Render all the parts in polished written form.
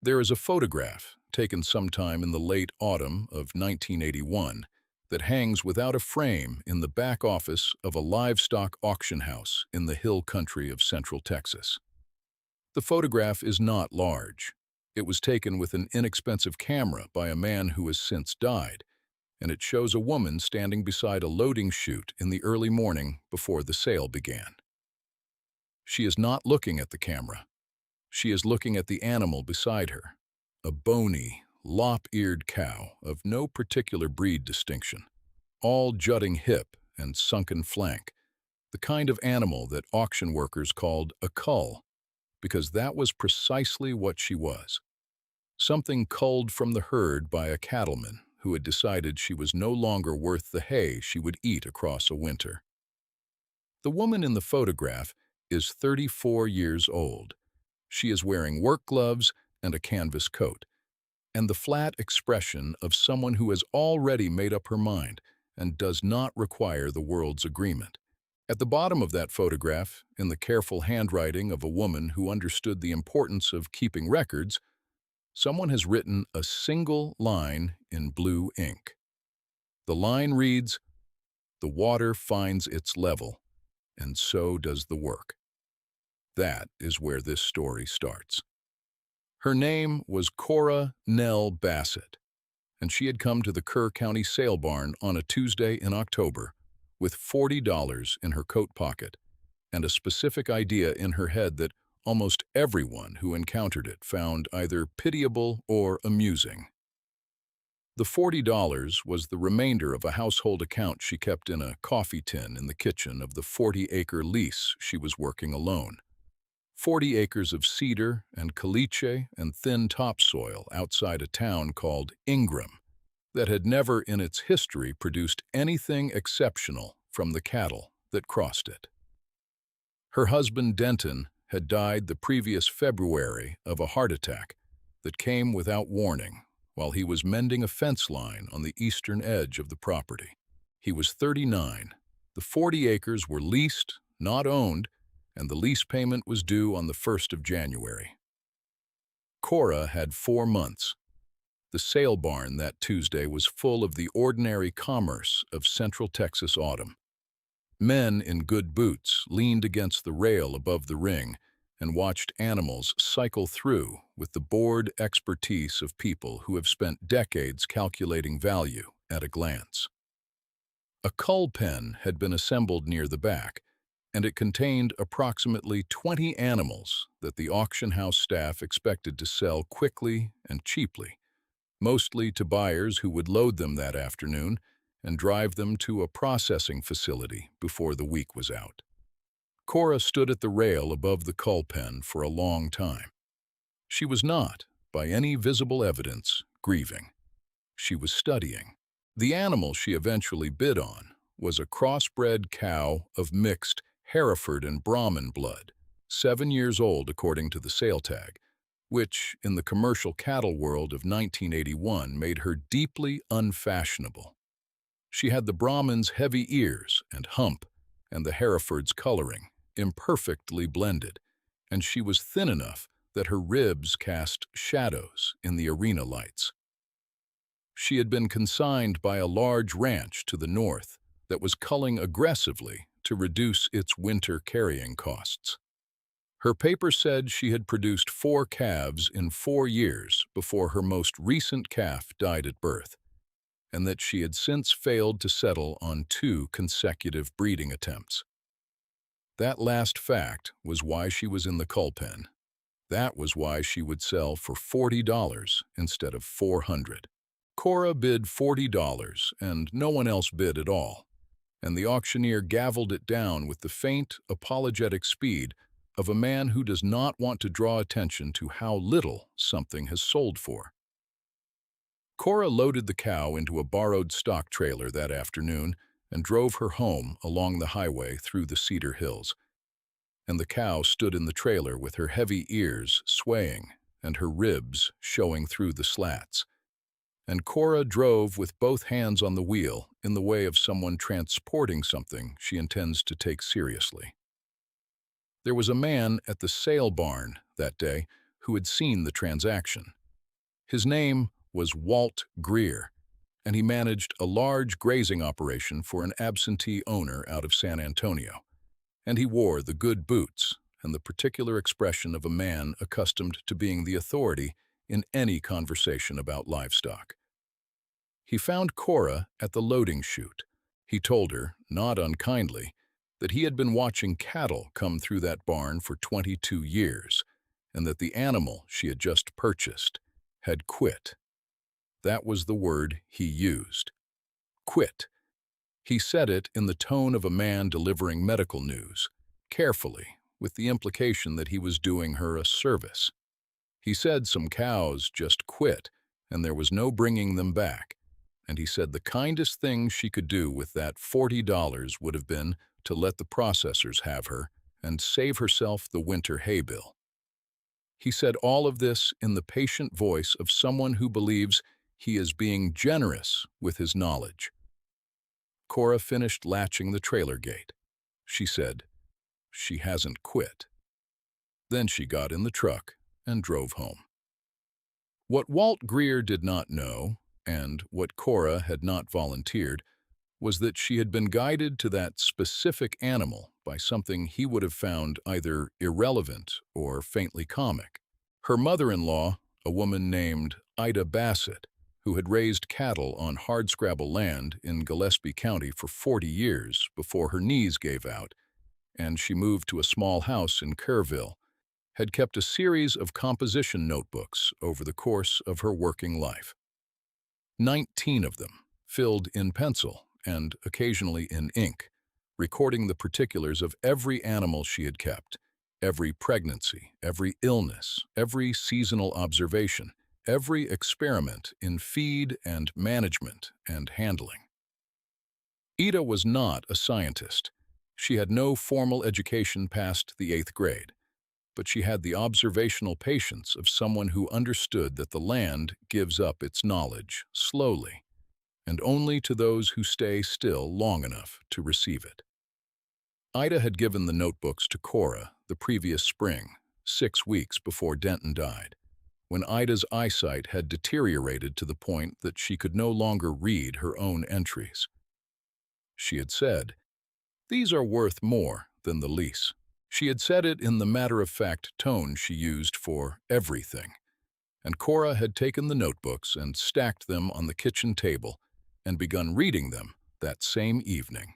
There is a photograph taken sometime in the late autumn of 1981 that hangs without a frame in the back office of a livestock auction house in the hill country of central Texas. The photograph is not large. It was taken with an inexpensive camera by a man who has since died, and it shows a woman standing beside a loading chute in the early morning before the sale began. She is not looking at the camera. She is looking at the animal beside her, a bony, lop-eared cow of no particular breed distinction, all jutting hip and sunken flank, the kind of animal that auction workers called a cull, because that was precisely what she was. Something culled from the herd by a cattleman who had decided she was no longer worth the hay she would eat across a winter. The woman in the photograph is 34 years old. She is wearing work gloves and a canvas coat, and the flat expression of someone who has already made up her mind and does not require the world's agreement. At the bottom of that photograph, in the careful handwriting of a woman who understood the importance of keeping records, someone has written a single line in blue ink. The line reads, "The water finds its level, and so does the work." That is where this story starts. Her name was Cora Nell Bassett, and she had come to the Kerr County sale barn on a Tuesday in October with $40 in her coat pocket and a specific idea in her head that almost everyone who encountered it found either pitiable or amusing. The $40 was the remainder of a household account she kept in a coffee tin in the kitchen of the 40-acre lease she was working alone. 40 acres of cedar and caliche and thin topsoil outside a town called Ingram that had never in its history produced anything exceptional from the cattle that crossed it. Her husband Denton had died the previous February of a heart attack that came without warning while he was mending a fence line on the eastern edge of the property. He was 39. The 40 acres were leased, not owned, and the lease payment was due on the 1st of January. Cora had 4 months. The sale barn that Tuesday was full of the ordinary commerce of Central Texas autumn. Men in good boots leaned against the rail above the ring and watched animals cycle through with the bored expertise of people who have spent decades calculating value at a glance. A cull pen had been assembled near the back, and it contained approximately 20 animals that the auction house staff expected to sell quickly and cheaply, mostly to buyers who would load them that afternoon and drive them to a processing facility before the week was out. Cora stood at the rail above the cull pen for a long time. She was not, by any visible evidence, grieving. She was studying. The animal she eventually bid on was a crossbred cow of mixed Hereford and Brahman blood, 7 years old according to the sale tag, which, in the commercial cattle world of 1981, made her deeply unfashionable. She had the Brahman's heavy ears and hump and the Hereford's coloring, imperfectly blended, and she was thin enough that her ribs cast shadows in the arena lights. She had been consigned by a large ranch to the north that was culling aggressively to reduce its winter carrying costs. Her paper said she had produced 4 calves in 4 years before her most recent calf died at birth, and that she had since failed to settle on 2 consecutive breeding attempts. That last fact was why she was in the cull pen. That was why she would sell for $40 instead of $400. Cora bid $40, and no one else bid at all, and the auctioneer gavelled it down with the faint, apologetic speed of a man who does not want to draw attention to how little something has sold for. Cora loaded the cow into a borrowed stock trailer that afternoon and drove her home along the highway through the Cedar Hills. And the cow stood in the trailer with her heavy ears swaying and her ribs showing through the slats. And Cora drove with both hands on the wheel in the way of someone transporting something she intends to take seriously. There was a man at the sale barn that day who had seen the transaction. His name was Walt Greer, and he managed a large grazing operation for an absentee owner out of San Antonio. And he wore the good boots and the particular expression of a man accustomed to being the authority in any conversation about livestock. He found Cora at the loading chute. He told her, not unkindly, that he had been watching cattle come through that barn for 22 years, and that the animal she had just purchased had quit. That was the word he used. Quit. He said it in the tone of a man delivering medical news, carefully, with the implication that he was doing her a service. He said some cows just quit, and there was no bringing them back. And he said the kindest thing she could do with that $40 would have been to let the processors have her and save herself the winter hay bill. He said all of this in the patient voice of someone who believes he is being generous with his knowledge. Cora finished latching the trailer gate. She said, "She hasn't quit." Then she got in the truck and drove home. What Walt Greer did not know, and what Cora had not volunteered, was that she had been guided to that specific animal by something he would have found either irrelevant or faintly comic. Her mother-in-law, a woman named Ida Bassett, who had raised cattle on hardscrabble land in Gillespie County for 40 years before her knees gave out, and she moved to a small house in Kerrville, had kept a series of composition notebooks over the course of her working life. 19 of them, filled in pencil and occasionally in ink, recording the particulars of every animal she had kept, every pregnancy, every illness, every seasonal observation, every experiment in feed and management and handling. Ida was not a scientist. She had no formal education past the 8th grade, but she had the observational patience of someone who understood that the land gives up its knowledge slowly, and only to those who stay still long enough to receive it. Ida had given the notebooks to Cora the previous spring, 6 weeks before Denton died, when Ida's eyesight had deteriorated to the point that she could no longer read her own entries. She had said, "These are worth more than the lease." She had said it in the matter-of-fact tone she used for everything, and Cora had taken the notebooks and stacked them on the kitchen table and begun reading them that same evening.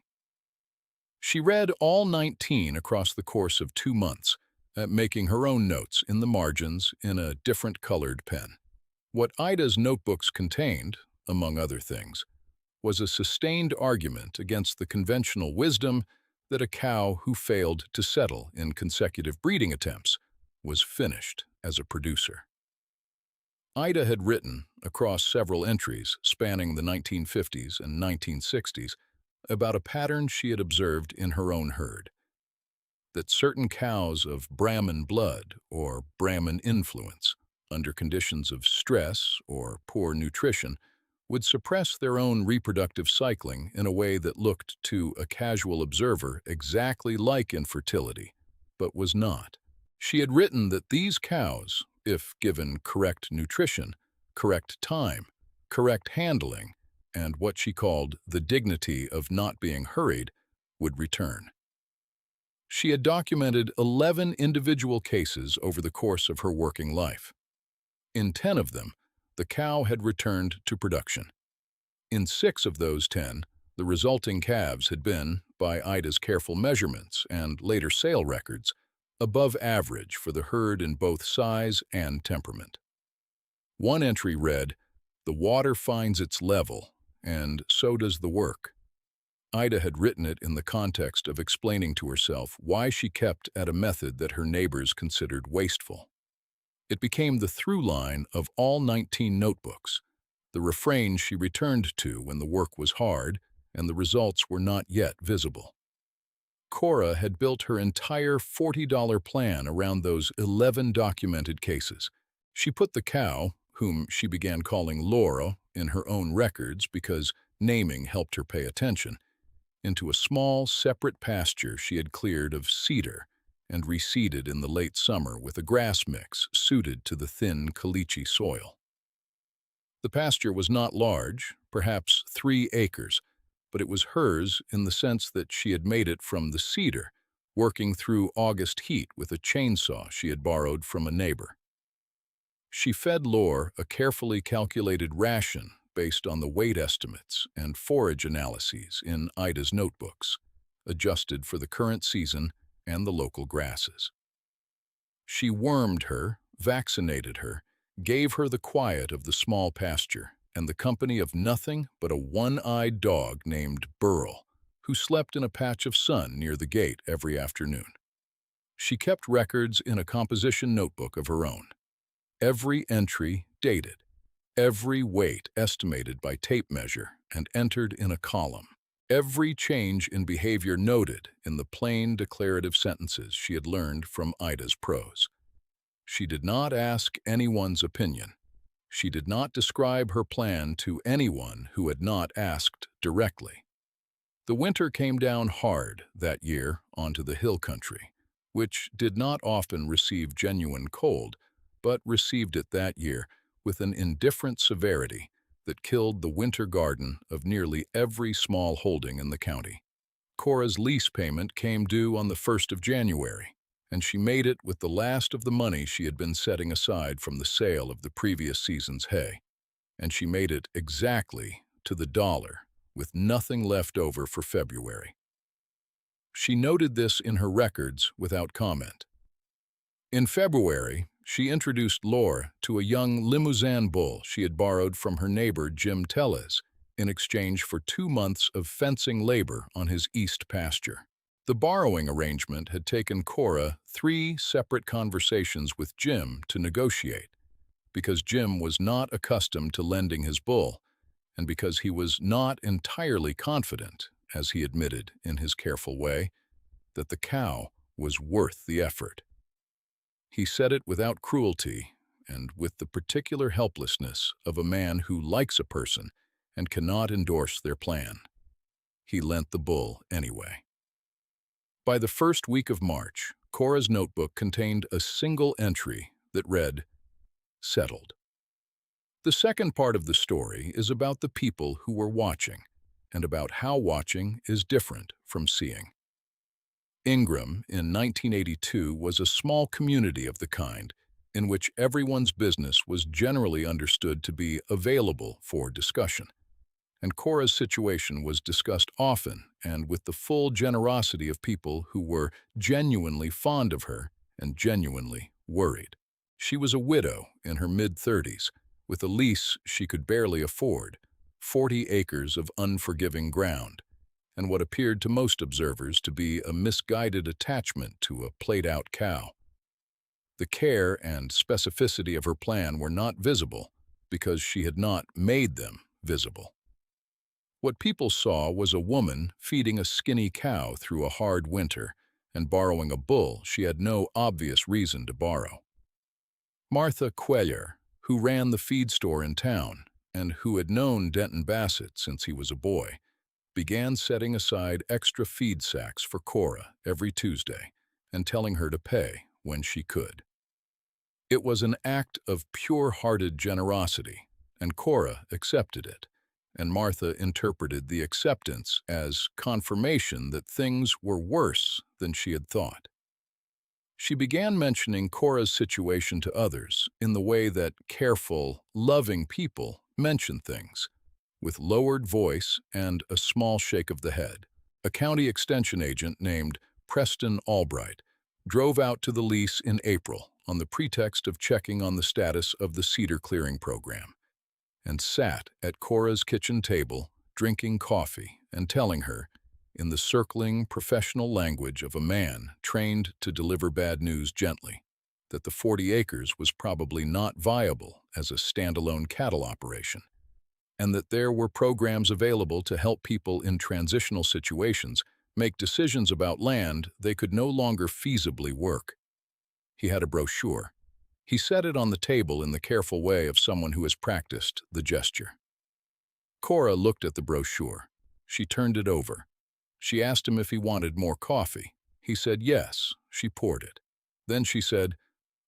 She read all 19 across the course of 2 months, making her own notes in the margins in a different colored pen. What Ida's notebooks contained, among other things, was a sustained argument against the conventional wisdom that a cow who failed to settle in consecutive breeding attempts was finished as a producer. Ida had written, across several entries spanning the 1950s and 1960s, about a pattern she had observed in her own herd, that certain cows of Brahmin blood or Brahmin influence, under conditions of stress or poor nutrition, would suppress their own reproductive cycling in a way that looked to a casual observer exactly like infertility, but was not. She had written that these cows, if given correct nutrition, correct time, correct handling, and what she called the dignity of not being hurried, would return. She had documented 11 individual cases over the course of her working life. In 10 of them, the cow had returned to production. In 6 of those 10, the resulting calves had been, by Ida's careful measurements and later sale records, above average for the herd in both size and temperament. One entry read, "The water finds its level, and so does the work." Ida had written it in the context of explaining to herself why she kept at a method that her neighbors considered wasteful. It became the through line of all 19 notebooks, the refrain she returned to when the work was hard and the results were not yet visible. Cora had built her entire $40 plan around those 11 documented cases. She put the cow, whom she began calling Laura in her own records because naming helped her pay attention, into a small, separate pasture she had cleared of cedar and reseeded in the late summer with a grass mix suited to the thin caliche soil. The pasture was not large, perhaps 3 acres, but it was hers in the sense that she had made it from the cedar, working through August heat with a chainsaw she had borrowed from a neighbor. She fed Lore a carefully calculated ration based on the weight estimates and forage analyses in Ida's notebooks, adjusted for the current season and the local grasses. She wormed her, vaccinated her, gave her the quiet of the small pasture and the company of nothing but a one-eyed dog named Burl, who slept in a patch of sun near the gate every afternoon. She kept records in a composition notebook of her own. Every entry dated, every weight estimated by tape measure and entered in a column. Every change in behavior noted in the plain declarative sentences she had learned from Ida's prose. She did not ask anyone's opinion. She did not describe her plan to anyone who had not asked directly. The winter came down hard that year onto the hill country, which did not often receive genuine cold, but received it that year with an indifferent severity that killed the winter garden of nearly every small holding in the county. Cora's lease payment came due on the 1st of January, and she made it with the last of the money she had been setting aside from the sale of the previous season's hay. And she made it exactly to the dollar, with nothing left over for February. She noted this in her records without comment. In February, she introduced Lore to a young Limousin bull she had borrowed from her neighbor Jim Tellez in exchange for 2 months of fencing labor on his east pasture. The borrowing arrangement had taken Cora 3 separate conversations with Jim to negotiate, because Jim was not accustomed to lending his bull, and because he was not entirely confident, as he admitted in his careful way, that the cow was worth the effort. He said it without cruelty and with the particular helplessness of a man who likes a person and cannot endorse their plan. He lent the bull anyway. By the first week of March, Cora's notebook contained a single entry that read, "Settled." The second part of the story is about the people who were watching and about how watching is different from seeing. Ingram, in 1982, was a small community of the kind in which everyone's business was generally understood to be available for discussion. And Cora's situation was discussed often and with the full generosity of people who were genuinely fond of her and genuinely worried. She was a widow in her mid-30s, with a lease she could barely afford, 40 acres of unforgiving ground, and what appeared to most observers to be a misguided attachment to a played-out cow. The care and specificity of her plan were not visible because she had not made them visible. What people saw was a woman feeding a skinny cow through a hard winter and borrowing a bull she had no obvious reason to borrow. Martha Cuellar, who ran the feed store in town and who had known Denton Bassett since he was a boy, began setting aside extra feed sacks for Cora every Tuesday and telling her to pay when she could. It was an act of pure-hearted generosity, and Cora accepted it, and Martha interpreted the acceptance as confirmation that things were worse than she had thought. She began mentioning Cora's situation to others in the way that careful, loving people mention things, with lowered voice and a small shake of the head. A county extension agent named Preston Albright drove out to the lease in April on the pretext of checking on the status of the cedar clearing program, and sat at Cora's kitchen table drinking coffee and telling her, in the circling professional language of a man trained to deliver bad news gently, that the 40 acres was probably not viable as a standalone cattle operation, and that there were programs available to help people in transitional situations make decisions about land they could no longer feasibly work. He had a brochure. He set it on the table in the careful way of someone who has practiced the gesture. Cora looked at the brochure. She turned it over. She asked him if he wanted more coffee. He said yes. She poured it. Then she said,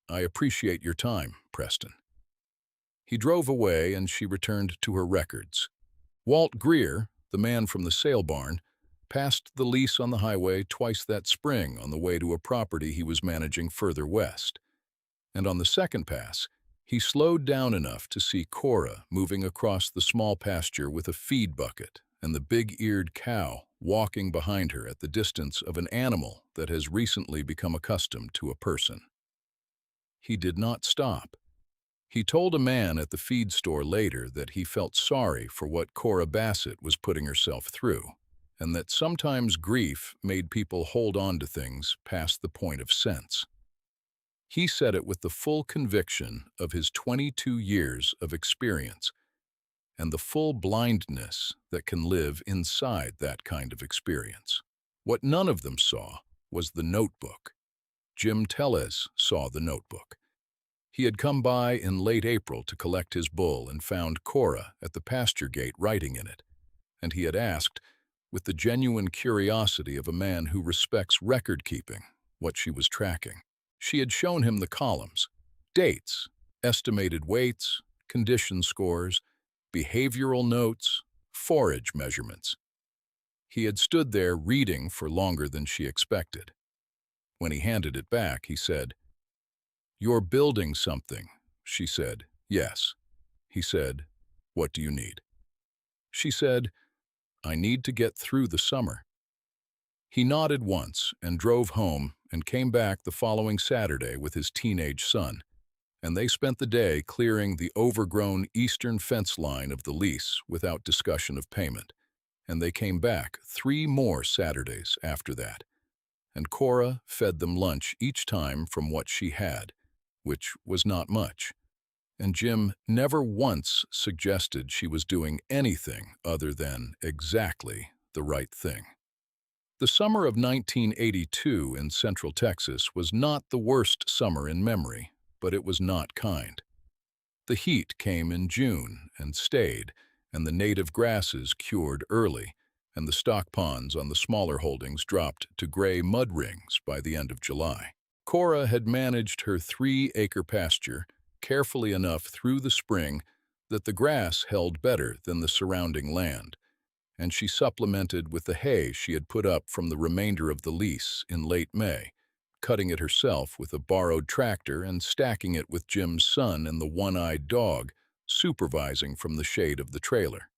"I appreciate your time, Preston." He drove away and she returned to her records. Walt Greer, the man from the sale barn, passed the lease on the highway twice that spring on the way to a property he was managing further west. And on the second pass, he slowed down enough to see Cora moving across the small pasture with a feed bucket and the big-eared cow walking behind her at the distance of an animal that has recently become accustomed to a person. He did not stop. He told a man at the feed store later that he felt sorry for what Cora Bassett was putting herself through, and that sometimes grief made people hold on to things past the point of sense. He said it with the full conviction of his 22 years of experience and the full blindness that can live inside that kind of experience. What none of them saw was the notebook. Jim Tellez saw the notebook. He had come by in late April to collect his bull and found Cora at the pasture gate writing in it, and he had asked, with the genuine curiosity of a man who respects record-keeping, what she was tracking. She had shown him the columns, dates, estimated weights, condition scores, behavioral notes, forage measurements. He had stood there reading for longer than she expected. When he handed it back, he said, "You're building something," she said. "Yes." He said, "What do you need?" She said, "I need to get through the summer." He nodded once and drove home and came back the following Saturday with his teenage son, and they spent the day clearing the overgrown eastern fence line of the lease without discussion of payment, and they came back 3 more Saturdays after that, and Cora fed them lunch each time from what she had, which was not much, and Jim never once suggested she was doing anything other than exactly the right thing. The summer of 1982 in Central Texas was not the worst summer in memory, but it was not kind. The heat came in June and stayed, and the native grasses cured early, and the stock ponds on the smaller holdings dropped to gray mud rings by the end of July. Cora had managed her 3-acre pasture carefully enough through the spring that the grass held better than the surrounding land, and she supplemented with the hay she had put up from the remainder of the lease in late May, cutting it herself with a borrowed tractor and stacking it with Jim's son and the one-eyed dog, supervising from the shade of the trailer.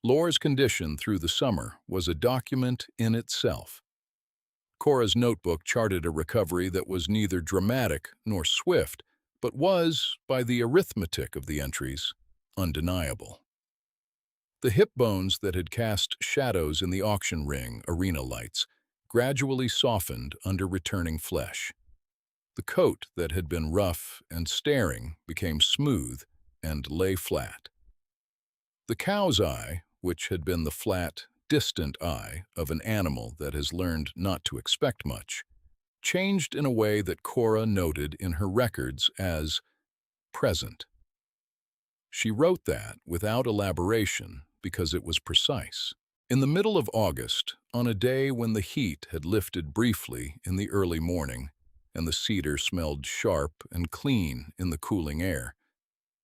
Lore's condition through the summer was a document in itself. Cora's notebook charted a recovery that was neither dramatic nor swift, but was, by the arithmetic of the entries, undeniable. The hip bones that had cast shadows in the auction ring arena lights gradually softened under returning flesh. The coat that had been rough and staring became smooth and lay flat. The cow's eye, which had been the flat, distant eye of an animal that has learned not to expect much, changed in a way that Cora noted in her records as present. She wrote that without elaboration because it was precise. In the middle of August, on a day when the heat had lifted briefly in the early morning and the cedar smelled sharp and clean in the cooling air,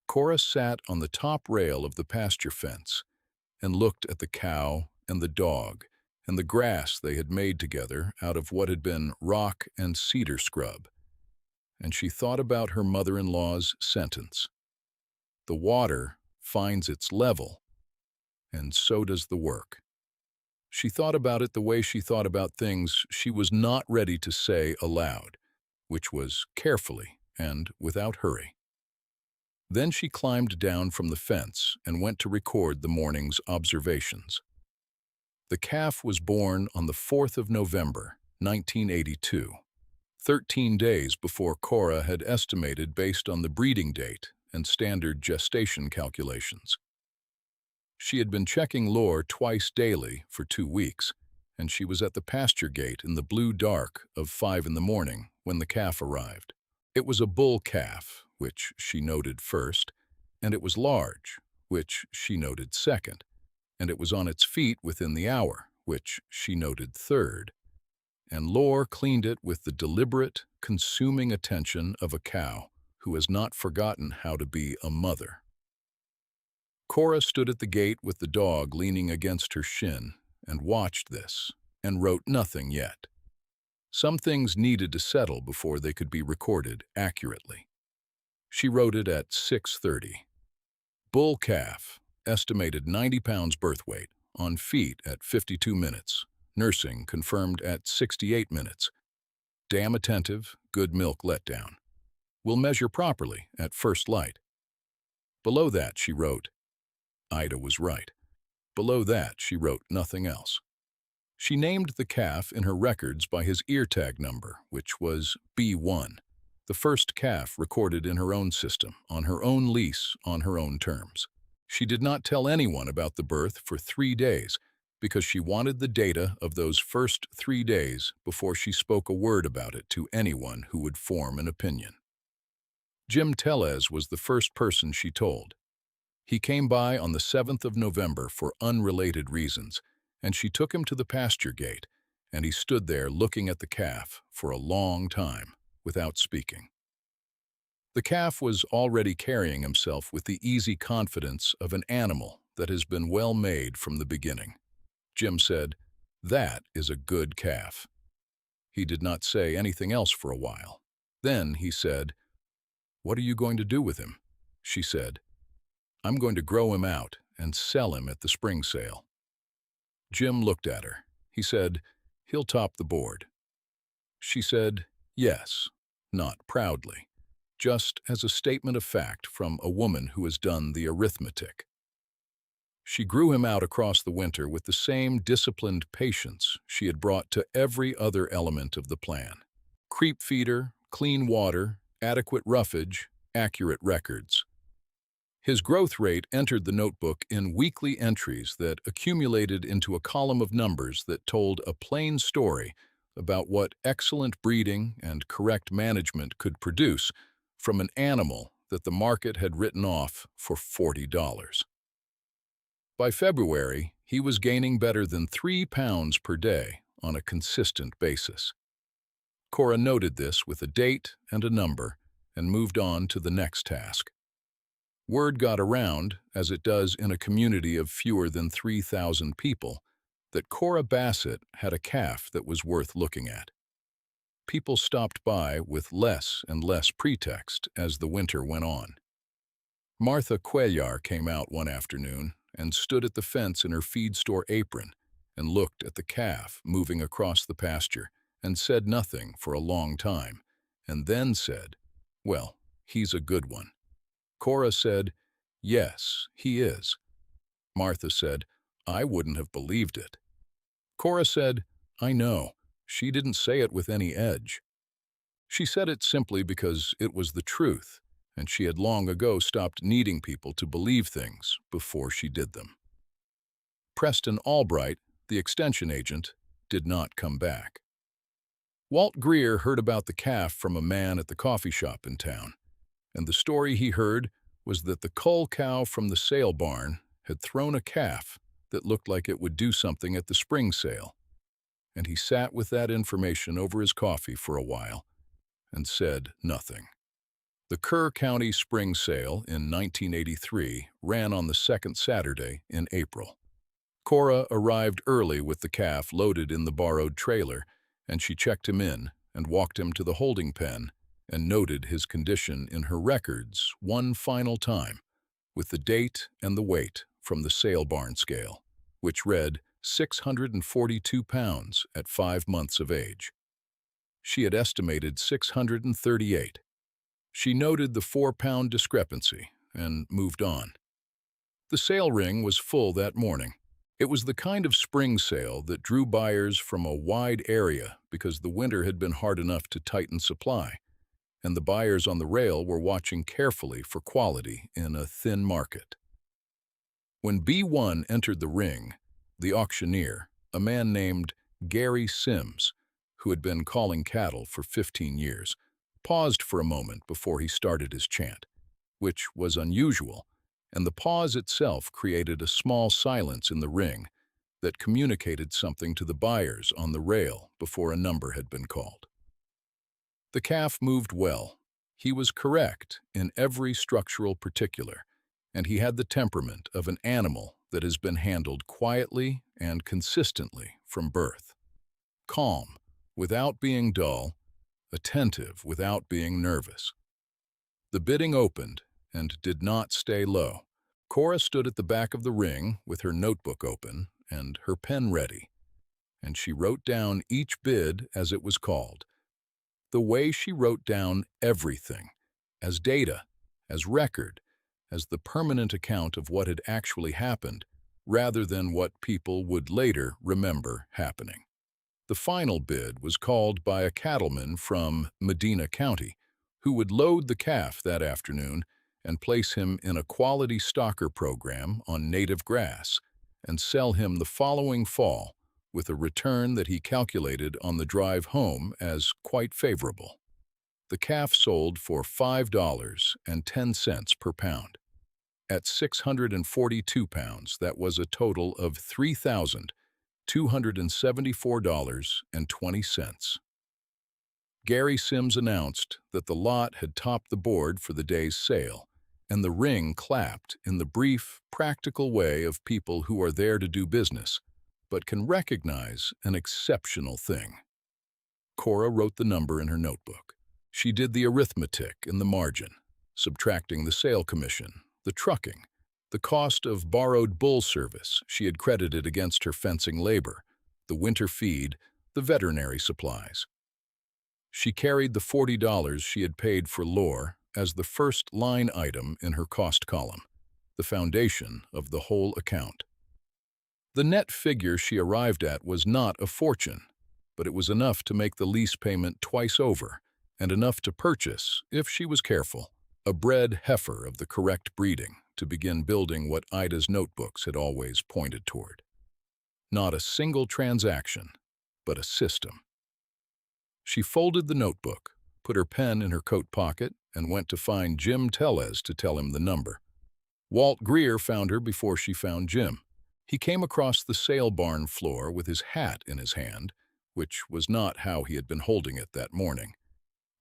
Cora sat on the top rail of the pasture fence and looked at the cow and the dog and the grass they had made together out of what had been rock and cedar scrub. And she thought about her mother-in-law's sentence. The water finds its level, and so does the work. She thought about it the way she thought about things she was not ready to say aloud, which was carefully and without hurry. Then she climbed down from the fence and went to record the morning's observations. The calf was born on the 4th of November, 1982, 13 days before Cora had estimated based on the breeding date and standard gestation calculations. She had been checking Lore twice daily for 2 weeks, and she was at the pasture gate in the blue dark of 5 in the morning when the calf arrived. It was a bull calf, which she noted first, and it was large, which she noted second, and it was on its feet within the hour, which she noted third, and Lore cleaned it with the deliberate, consuming attention of a cow who has not forgotten how to be a mother. Cora stood at the gate with the dog leaning against her shin and watched this, and wrote nothing yet. Some things needed to settle before they could be recorded accurately. She wrote it at 6:30. Bull calf, estimated 90 pounds birth weight, on feet at 52 minutes, nursing confirmed at 68 minutes. Damn attentive, good milk letdown. Will measure properly at first light. Below that, she wrote, Ida was right. Below that, she wrote nothing else. She named the calf in her records by his ear tag number, which was B1, the first calf recorded in her own system, on her own lease, on her own terms. She did not tell anyone about the birth for 3 days because she wanted the data of those first 3 days before she spoke a word about it to anyone who would form an opinion. Jim Tellez was the first person she told. He came by on the 7th of November for unrelated reasons, and she took him to the pasture gate, and he stood there looking at the calf for a long time without speaking. The calf was already carrying himself with the easy confidence of an animal that has been well made from the beginning. Jim said, "That is a good calf." He did not say anything else for a while. Then he said, "What are you going to do with him?" She said, "I'm going to grow him out and sell him at the spring sale." Jim looked at her. He said, "He'll top the board." She said, "Yes," not proudly, just as a statement of fact from a woman who has done the arithmetic. She grew him out across the winter with the same disciplined patience she had brought to every other element of the plan. Creep feeder, clean water, adequate roughage, accurate records. His growth rate entered the notebook in weekly entries that accumulated into a column of numbers that told a plain story about what excellent breeding and correct management could produce from an animal that the market had written off for $40. By February, he was gaining better than 3 pounds per day on a consistent basis. Cora noted this with a date and a number and moved on to the next task. Word got around, as it does in a community of fewer than 3,000 people, that Cora Bassett had a calf that was worth looking at. People stopped by with less and less pretext as the winter went on. Martha Cuellar came out one afternoon and stood at the fence in her feed store apron and looked at the calf moving across the pasture and said nothing for a long time, and then said, "Well, he's a good one." Cora said, "Yes, he is." Martha said, "I wouldn't have believed it." Cora said, "I know. She didn't say it with any edge." She said it simply because it was the truth, and she had long ago stopped needing people to believe things before she did them. Preston Albright, the extension agent, did not come back. Walt Greer heard about the calf from a man at the coffee shop in town, and the story he heard was that the Cull cow from the sale barn had thrown a calf that looked like it would do something at the spring sale, and he sat with that information over his coffee for a while and said nothing. The Kerr County Spring Sale in 1983 ran on the second Saturday in April. Cora arrived early with the calf loaded in the borrowed trailer, and she checked him in and walked him to the holding pen and noted his condition in her records one final time, with the date and the weight from the sale barn scale, which read 642 pounds at 5 months of age. She had estimated 638. She noted the 4-pound discrepancy and moved on. The sale ring was full that morning. It was the kind of spring sale that drew buyers from a wide area because the winter had been hard enough to tighten supply, and the buyers on the rail were watching carefully for quality in a thin market. When B1 entered the ring, the auctioneer, a man named Gary Sims, who had been calling cattle for 15 years, paused for a moment before he started his chant, which was unusual, and the pause itself created a small silence in the ring that communicated something to the buyers on the rail before a number had been called. The calf moved well. He was correct in every structural particular, and he had the temperament of an animal that has been handled quietly and consistently from birth. Calm, without being dull, attentive without being nervous. The bidding opened and did not stay low. Cora stood at the back of the ring with her notebook open and her pen ready, and she wrote down each bid as it was called. The way she wrote down everything, as data, as record, as the permanent account of what had actually happened, rather than what people would later remember happening. The final bid was called by a cattleman from Medina County, who would load the calf that afternoon and place him in a quality stocker program on native grass and sell him the following fall with a return that he calculated on the drive home as quite favorable. The calf sold for $5.10 per pound. At 642 pounds, that was a total of $3,274.20. Gary Sims announced that the lot had topped the board for the day's sale, and the ring clapped in the brief, practical way of people who are there to do business, but can recognize an exceptional thing. Cora wrote the number in her notebook. She did the arithmetic in the margin, subtracting the sale commission, the trucking, the cost of borrowed bull service she had credited against her fencing labor, the winter feed, the veterinary supplies. She carried the $40 she had paid for lore as the first line item in her cost column, the foundation of the whole account. The net figure she arrived at was not a fortune, but it was enough to make the lease payment twice over, and enough to purchase, if she was careful, a bred heifer of the correct breeding to begin building what Ida's notebooks had always pointed toward. Not a single transaction, but a system. She folded the notebook, put her pen in her coat pocket, and went to find Jim Tellez to tell him the number. Walt Greer found her before she found Jim. He came across the sale barn floor with his hat in his hand, which was not how he had been holding it that morning,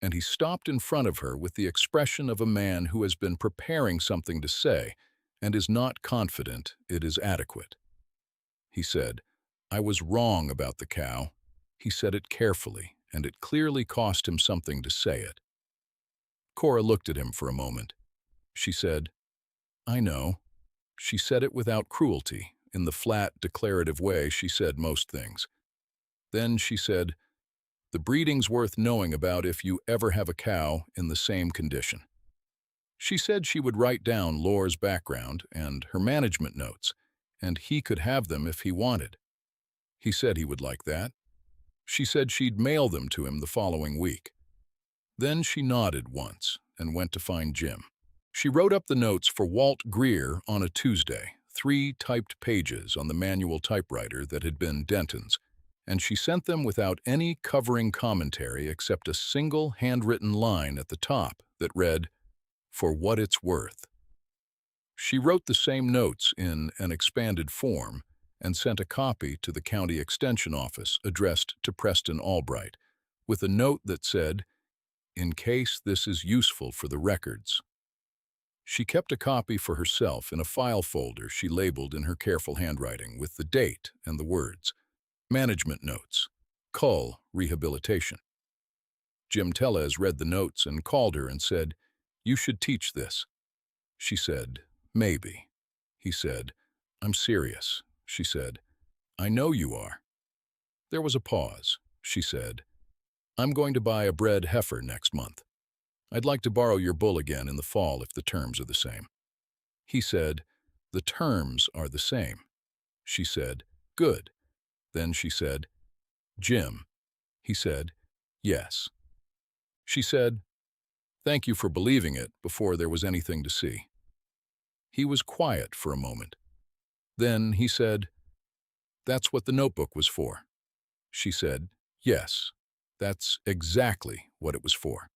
and he stopped in front of her with the expression of a man who has been preparing something to say and is not confident it is adequate. He said, "I was wrong about the cow." He said it carefully, and it clearly cost him something to say it. Cora looked at him for a moment. She said, "I know." She said it without cruelty, in the flat, declarative way she said most things. Then she said, "The breeding's worth knowing about if you ever have a cow in the same condition." She said she would write down Lore's background and her management notes, and he could have them if he wanted. He said he would like that. She said she'd mail them to him the following week. Then she nodded once and went to find Jim. She wrote up the notes for Walt Greer on a Tuesday, 3 typed pages on the manual typewriter that had been Denton's, and she sent them without any covering commentary except a single handwritten line at the top that read, "For what it's worth." She wrote the same notes in an expanded form and sent a copy to the county extension office addressed to Preston Albright, with a note that said, "In case this is useful for the records." She kept a copy for herself in a file folder she labeled in her careful handwriting with the date and the words, "Management Notes, Cull Rehabilitation." Jim Tellez read the notes and called her and said, "You should teach this." She said, "Maybe." He said, "I'm serious." She said, "I know you are." There was a pause. She said, "I'm going to buy a bred heifer next month. I'd like to borrow your bull again in the fall if the terms are the same." He said, "The terms are the same." She said, "Good." Then she said, "Jim." He said, "Yes." She said, "Thank you for believing it before there was anything to see." He was quiet for a moment. Then he said, "That's what the notebook was for." She said, "Yes, that's exactly what it was for."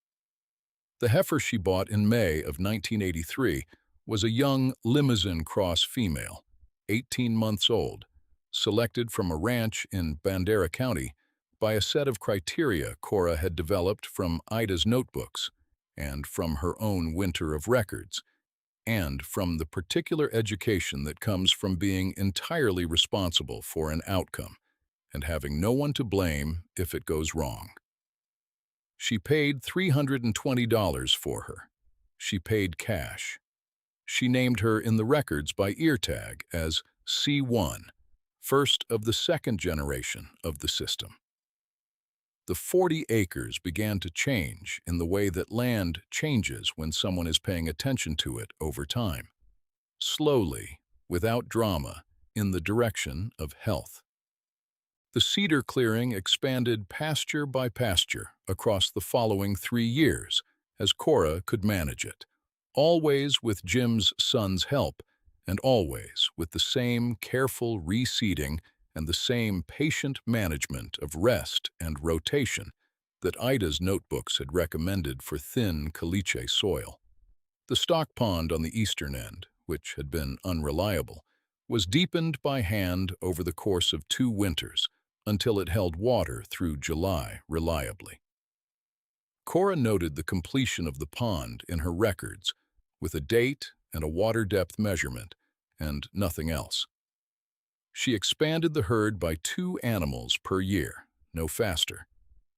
The heifer she bought in May of 1983 was a young Limousin cross female, 18 months old, selected from a ranch in Bandera County by a set of criteria Cora had developed from Ida's notebooks and from her own winter of records, and from the particular education that comes from being entirely responsible for an outcome and having no one to blame if it goes wrong. She paid $320 for her. She paid cash. She named her in the records by ear tag as C1, first of the second generation of the system. The 40 acres began to change in the way that land changes when someone is paying attention to it over time, slowly, without drama, in the direction of health. The cedar clearing expanded pasture by pasture across the following 3 years, as Cora could manage it, always with Jim's son's help, and always with the same careful reseeding and the same patient management of rest and rotation that Ida's notebooks had recommended for thin caliche soil. The stock pond on the eastern end, which had been unreliable, was deepened by hand over the course of 2 winters until it held water through July reliably. Cora noted the completion of the pond in her records with a date and a water depth measurement and nothing else. She expanded the herd by 2 animals per year, no faster,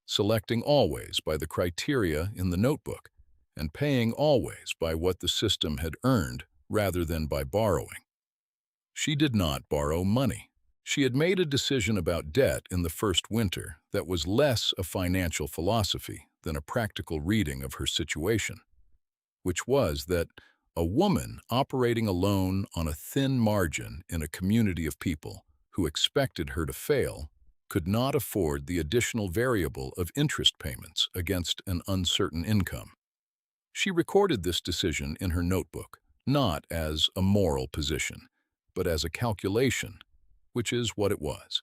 selecting always by the criteria in the notebook and paying always by what the system had earned rather than by borrowing. She did not borrow money. She had made a decision about debt in the first winter that was less a financial philosophy than a practical reading of her situation, which was that a woman operating alone on a thin margin in a community of people who expected her to fail could not afford the additional variable of interest payments against an uncertain income. She recorded this decision in her notebook, not as a moral position, but as a calculation, which is what it was.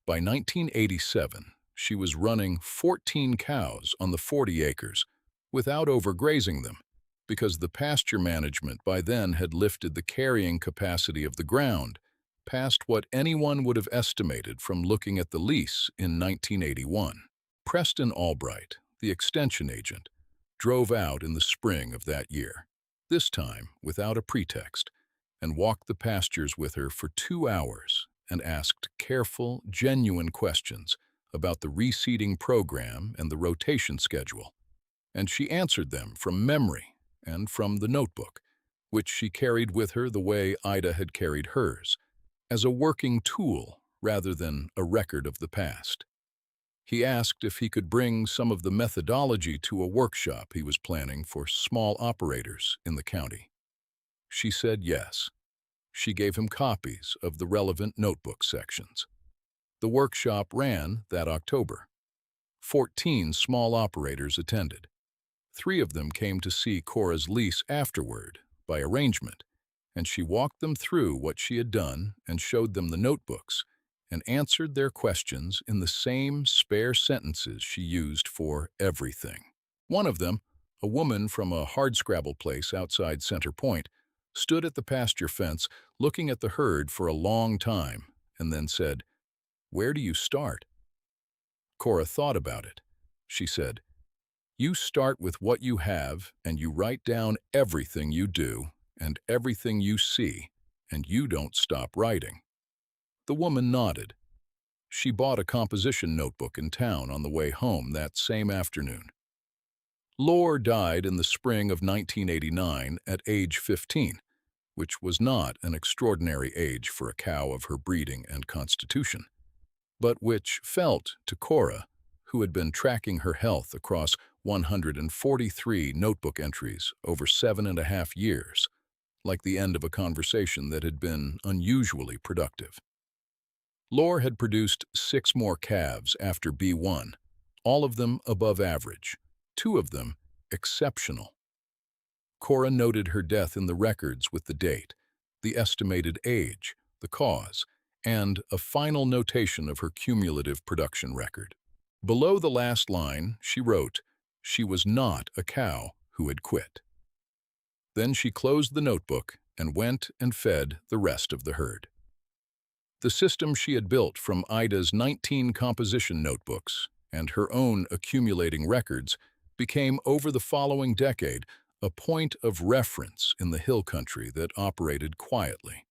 By 1987, she was running 14 cows on the 40 acres without overgrazing them, because the pasture management by then had lifted the carrying capacity of the ground past what anyone would have estimated from looking at the lease in 1981. Preston Albright, the extension agent, drove out in the spring of that year, this time without a pretext, and walked the pastures with her for 2 hours and asked careful, genuine questions about the reseeding program and the rotation schedule, and she answered them from memory and from the notebook, which she carried with her the way Ida had carried hers, as a working tool rather than a record of the past. He asked if he could bring some of the methodology to a workshop he was planning for small operators in the county. She said yes. She gave him copies of the relevant notebook sections. The workshop ran that October. 14 small operators attended. 3 of them came to see Cora's lease afterward, by arrangement, and she walked them through what she had done and showed them the notebooks and answered their questions in the same spare sentences she used for everything. One of them, a woman from a hardscrabble place outside Center Point, stood at the pasture fence looking at the herd for a long time and then said, "Where do you start?" Cora thought about it. She said, "You start with what you have and you write down everything you do and everything you see, and you don't stop writing." The woman nodded. She bought a composition notebook in town on the way home that same afternoon. Lore died in the spring of 1989 at age 15, which was not an extraordinary age for a cow of her breeding and constitution, but which felt to Cora, who had been tracking her health across 143 notebook entries over 7.5 years, like the end of a conversation that had been unusually productive. Lore had produced 6 more calves after B1, all of them above average, 2 of them exceptional. Cora noted her death in the records with the date, the estimated age, the cause, and a final notation of her cumulative production record. Below the last line, she wrote, she was not a cow who had quit. Then she closed the notebook and went and fed the rest of the herd. The system she had built from Ida's 19 composition notebooks and her own accumulating records became, over the following decade, a point of reference in the hill country that operated quietly,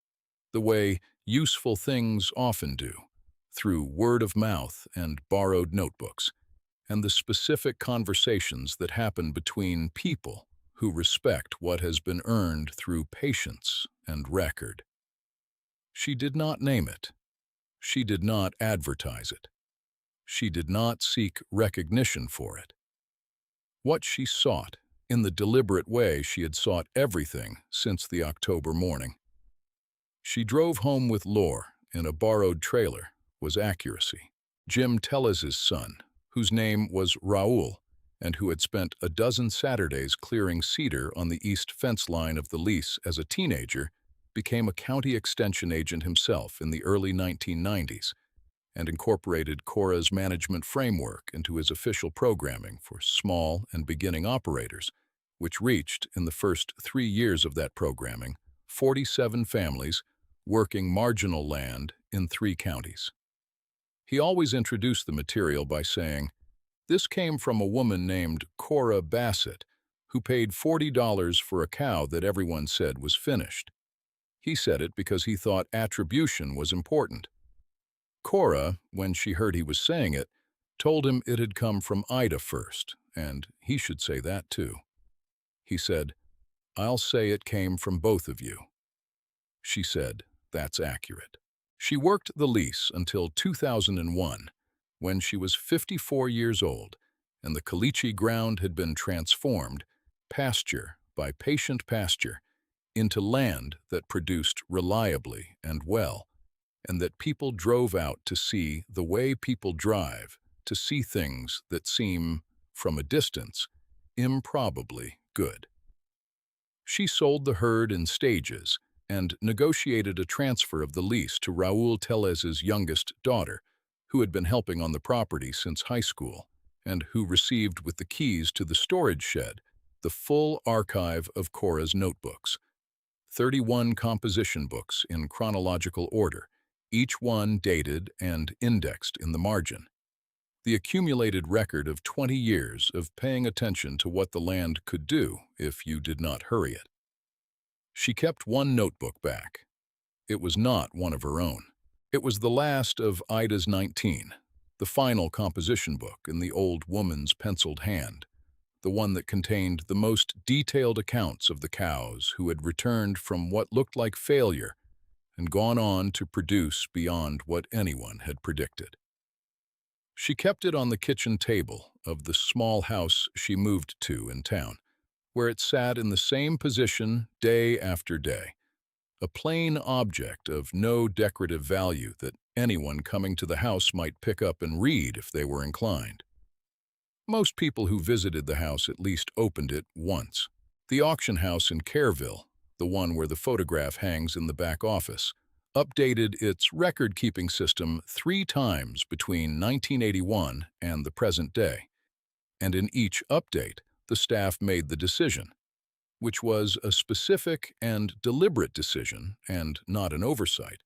the way useful things often do, through word of mouth and borrowed notebooks, and the specific conversations that happen between people who respect what has been earned through patience and record. She did not name it. She did not advertise it. She did not seek recognition for it. What she sought, in the deliberate way she had sought everything since the October morning. She drove home with Lore in a borrowed trailer, was accuracy. Jim Tellez's son, whose name was Raul, and who had spent a dozen Saturdays clearing cedar on the east fence line of the lease as a teenager, became a county extension agent himself in the early 1990s and incorporated Cora's management framework into his official programming for small and beginning operators, which reached, in the first 3 years of that programming, 47 families working marginal land in 3 counties. He always introduced the material by saying, "This came from a woman named Cora Bassett, who paid $40 for a cow that everyone said was finished." He said it because he thought attribution was important. Cora, when she heard he was saying it, told him it had come from Ida first, and he should say that too. He said, "I'll say it came from both of you." She said, "That's accurate." She worked the lease until 2001, when she was 54 years old, and the caliche ground had been transformed, pasture by patient pasture, into land that produced reliably and well, and that people drove out to see the way people drive, to see things that seem, from a distance, improbably good. She sold the herd in stages and negotiated a transfer of the lease to Raul Tellez's youngest daughter, who had been helping on the property since high school, and who received with the keys to the storage shed the full archive of Cora's notebooks, 31 composition books in chronological order, each one dated and indexed in the margin. The accumulated record of 20 years of paying attention to what the land could do if you did not hurry it. She kept one notebook back. It was not one of her own. It was the last of Ida's 19, the final composition book in the old woman's penciled hand, the one that contained the most detailed accounts of the cows who had returned from what looked like failure and gone on to produce beyond what anyone had predicted. She kept it on the kitchen table of the small house she moved to in town, where it sat in the same position day after day, a plain object of no decorative value that anyone coming to the house might pick up and read if they were inclined. Most people who visited the house at least opened it once. The auction house in Careville, the one where the photograph hangs in the back office, updated its record-keeping system 3 times between 1981 and the present day, and in each update, the staff made the decision, which was a specific and deliberate decision, and not an oversight,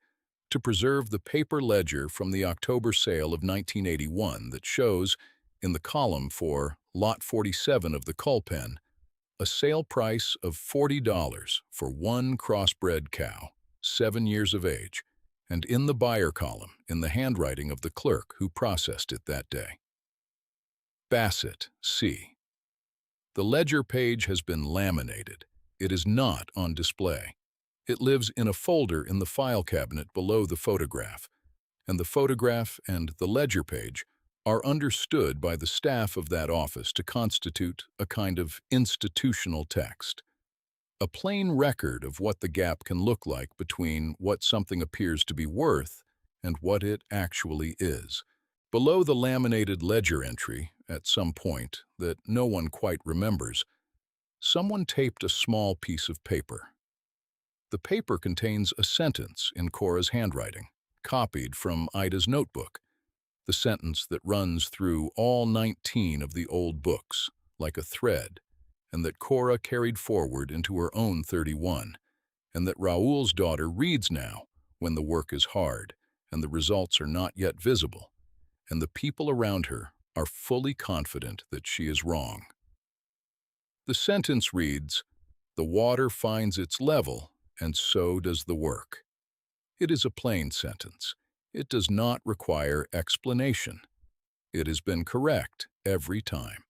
to preserve the paper ledger from the October sale of 1981 that shows, in the column for Lot 47 of the Cull pen, a sale price of $40 for one crossbred cow, 7 years of age, and in the buyer column, in the handwriting of the clerk who processed it that day. Bassett, C. The ledger page has been laminated. It is not on display. It lives in a folder in the file cabinet below the photograph, and the photograph and the ledger page are understood by the staff of that office to constitute a kind of institutional text, a plain record of what the gap can look like between what something appears to be worth and what it actually is. Below the laminated ledger entry, at some point that no one quite remembers, someone taped a small piece of paper. The paper contains a sentence in Cora's handwriting, copied from Ida's notebook, the sentence that runs through all 19 of the old books, like a thread, and that Cora carried forward into her own 31, and that Raul's daughter reads now when the work is hard, and the results are not yet visible, and the people around her are fully confident that she is wrong. The sentence reads, "The water finds its level, and so does the work." It is a plain sentence. It does not require explanation. It has been correct every time.